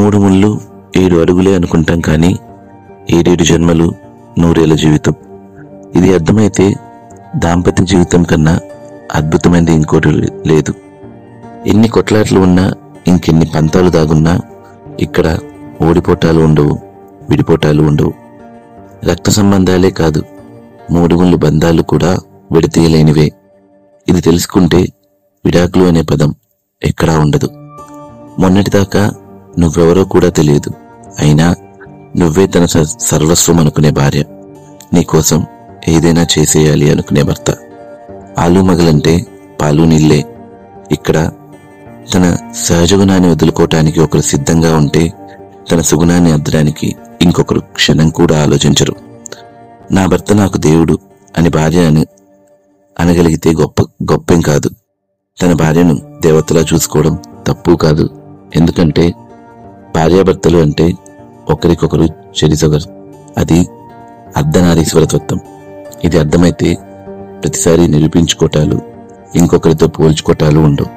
3 ముళ్ళు 7 అడుగులే అనుకుంటాం, కానీ 7 జన్మలు 100 ఏళ్ల జీవితం. ఇది అర్థమైతే దాంపత్య జీవితం కన్నా అద్భుతమైనది ఇంకోటి లేదు. ఎన్ని కొట్లాట్లు ఉన్నా, ఇంకెన్ని పంతాలు దాగున్నా ఇక్కడ ఓడిపోటాలు ఉండవు, విడిపోటాలు ఉండవు. రక్త సంబంధాలే కాదు, 3 ముళ్ళు బంధాలు కూడా విడతీయలేనివే. ఇది తెలుసుకుంటే విడాకులు అనే పదం ఎక్కడా ఉండదు. మొన్నటిదాకా నువ్వెవరో కూడా తెలియదు, అయినా నువ్వే తన సర్వస్వం అనుకునే భార్య, నీకోసం ఏదైనా చేసేయాలి అనుకునే భర్త. ఆలు మగలంటే పాలు నీళ్ళే. ఇక్కడ తన సహజ గుణాన్ని వదులుకోవటానికి ఒకరు సిద్ధంగా ఉంటే, తన సుగుణాన్ని అద్దడానికి ఇంకొకరు క్షణం కూడా ఆలోచించరు. నా భర్త నాకు దేవుడు అని భార్య అనగలిగితే గొప్పేం కాదు. తన భార్యను దేవతలా చూసుకోవడం తప్పు కాదు. ఎందుకంటే భార్యాభర్తలు అంటే ఒకరికొకరు చెరిసొగరు. అది అర్ధనారీశ్వర తత్వం. ఇది అర్థమైతే ప్రతిసారి నిరూపించుకోటాలు, ఇంకొకరితో పోల్చుకోటాలు ఉండవు.